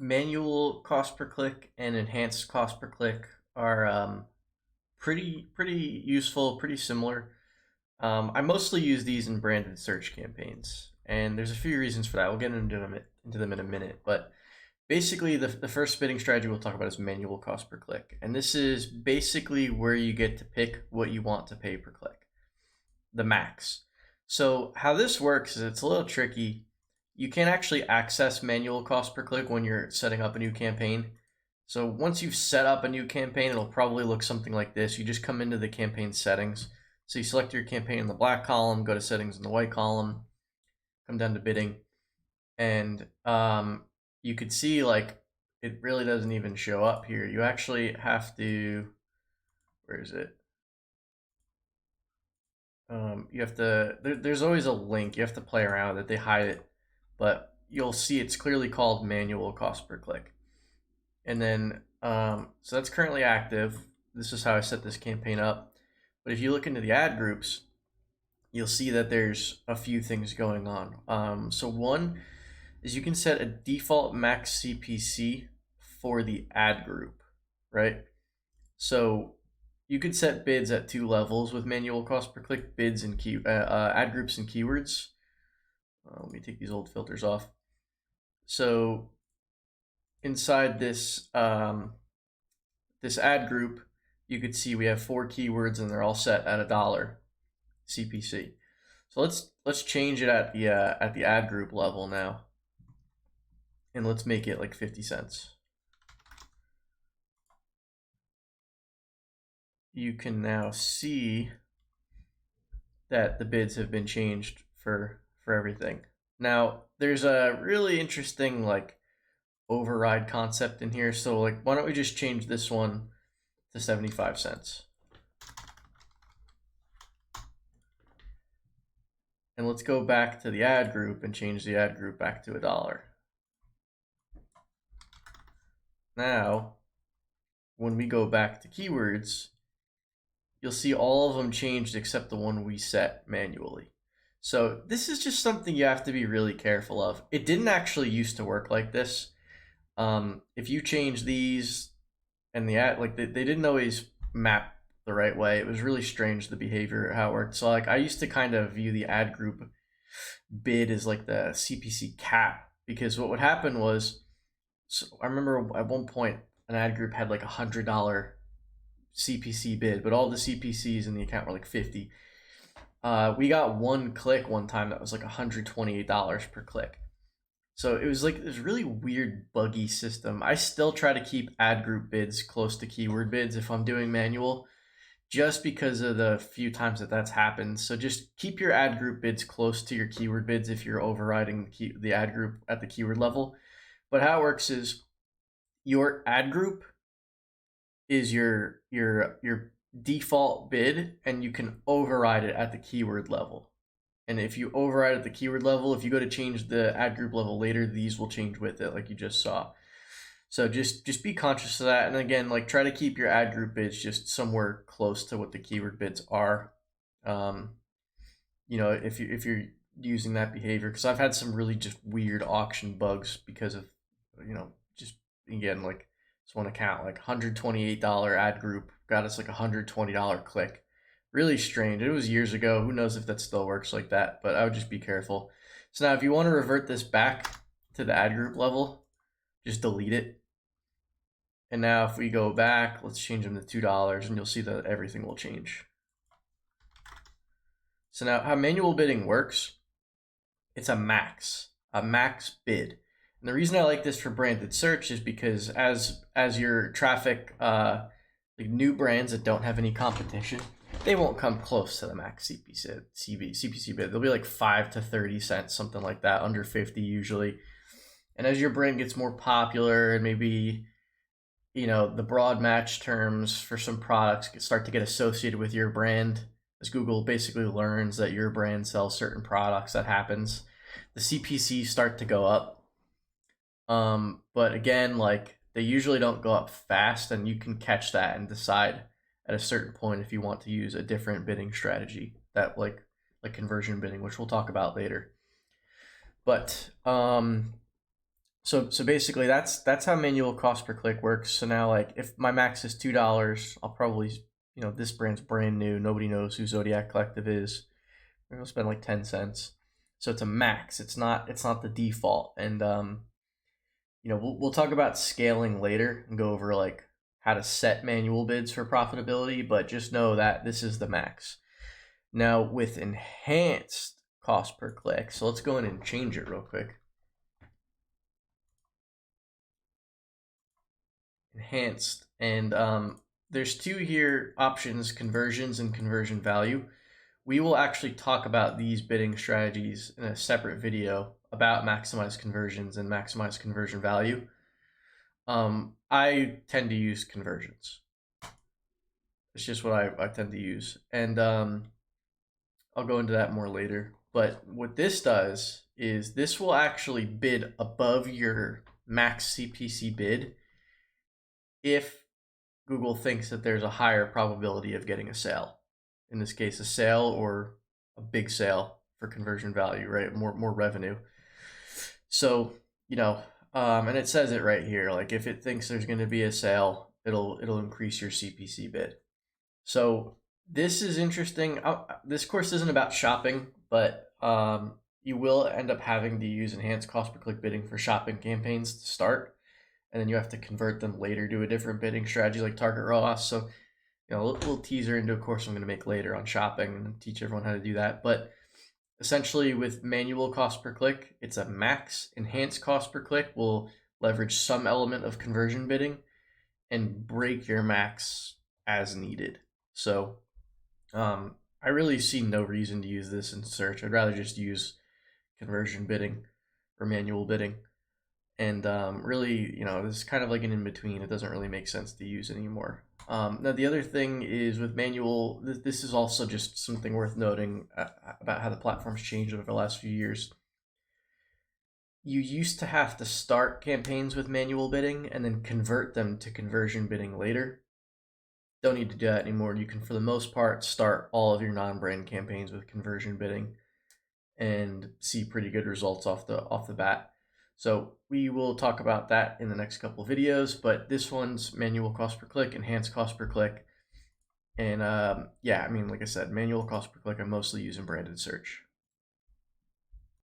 manual cost per click and enhanced cost per click are pretty useful, pretty similar. I mostly use these in branded search campaigns, and there's a few reasons for that. We'll get into them in a minute, but basically the first bidding strategy we'll talk about is manual cost per click, and this is basically where you get to pick what you want to pay per click, the max. So how this works is it's a little tricky. You can't actually access manual cost per click when you're setting up a new campaign. So once you've set up a new campaign, it'll probably look something like this. You just come into the campaign settings. So you select your campaign in the black column, go to settings in the white column, come down to bidding, and you could see like it really doesn't even show up here. You actually have to, where is it? You have to, there's always a link. You have to play around with it. They hide it, but you'll see it's clearly called manual cost per click. And then, so that's currently active. This is how I set this campaign up. But if you look into the ad groups, you'll see that there's a few things going on. So one is you can set a default max CPC for the ad group, right? So you could set bids at two levels with manual cost per click: bids and ad groups and keywords. Let me take these old filters off. So inside this this ad group, you could see we have 4 keywords and they're all set at $1 CPC. So let's change it at the ad group level now, and let's make it like 50 cents. You can now see that the bids have been changed for everything. Now there's a really interesting like override concept in here. So like, why don't we just change this one to 75 cents? And let's go back to the ad group and change the ad group back to $1. Now, when we go back to keywords, you'll see all of them changed except the one we set manually. So this is just something you have to be really careful of. It didn't actually used to work like this. If you change these and the ad, like they didn't always map the right way. It was really strange, the behavior, how it worked. So like I used to kind of view the ad group bid as like the CPC cap, because what would happen was, so I remember at one point an ad group had like $100 CPC bid, but all the CPCs in the account were like 50. We got one click one time that was like $128 per click. So it was like this really weird, buggy system. I still try to keep ad group bids close to keyword bids if I'm doing manual, just because of the few times that that's happened. So just keep your ad group bids close to your keyword bids if you're overriding the ad group at the keyword level. But how it works is your ad group is your default bid, and you can override it at the keyword level. And if you override at the keyword level, if you go to change the ad group level later, these will change with it, like you just saw. So just be conscious of that. And again, like try to keep your ad group bids just somewhere close to what the keyword bids are. If you're using that behavior, because I've had some really just weird auction bugs because of, just again, like this one account, like $128 ad group got us like $120 click. Really strange. It was years ago. Who knows if that still works like that, but I would just be careful. So now if you want to revert this back to the ad group level, just delete it. And now if we go back, let's change them to $2, and you'll see that everything will change. So now how manual bidding works, it's a max bid. And the reason I like this for branded search is because as your traffic, like new brands that don't have any competition, they won't come close to the max CPC bid. They'll be like 5 to 30 cents, something like that, under 50 usually. And as your brand gets more popular, and maybe the broad match terms for some products start to get associated with your brand, as Google basically learns that your brand sells certain products, that happens, the CPCs start to go up. But again, like they usually don't go up fast, and you can catch that and decide at a certain point if you want to use a different bidding strategy, that like conversion bidding, which we'll talk about later. But So basically that's how manual cost per click works. So now like if my max is $2, I'll probably, this brand's brand new. Nobody knows who Zodiac Collective is. I'm gonna spend like 10 cents. So it's a max. It's not the default. And we'll talk about scaling later and go over like how to set manual bids for profitability, but just know that this is the max. Now with enhanced cost per click, so let's go in and change it real quick. Enhanced, and there's two here options: conversions and conversion value. We will actually talk about these bidding strategies in a separate video about maximize conversions and maximize conversion value. I tend to use conversions. It's just what I tend to use, and I'll go into that more later. But what this does is this will actually bid above your max CPC bid if Google thinks that there's a higher probability of getting a sale. In this case, a sale or a big sale for conversion value, right? More revenue. So, and it says it right here. Like if it thinks there's going to be a sale, it'll increase your CPC bid. So this is interesting. This course isn't about shopping, but you will end up having to use enhanced cost per click bidding for shopping campaigns to start, and then you have to convert them later to a different bidding strategy like target ROAS. So, a little teaser into a course I'm going to make later on shopping and teach everyone how to do that. But essentially, with manual cost per click, it's a max. Enhanced cost per click will leverage some element of conversion bidding and break your max as needed. So I really see no reason to use this in search. I'd rather just use conversion bidding or manual bidding. And really, this is kind of like an in-between. It doesn't really make sense to use anymore. Now, the other thing is with manual, this is also just something worth noting about how the platform's changed over the last few years. You used to have to start campaigns with manual bidding and then convert them to conversion bidding later. Don't need to do that anymore. You can, for the most part, start all of your non-brand campaigns with conversion bidding and see pretty good results off the bat. So we will talk about that in the next couple of videos, but this one's manual cost per click, enhanced cost per click. And like I said, manual cost per click, I'm mostly using branded search.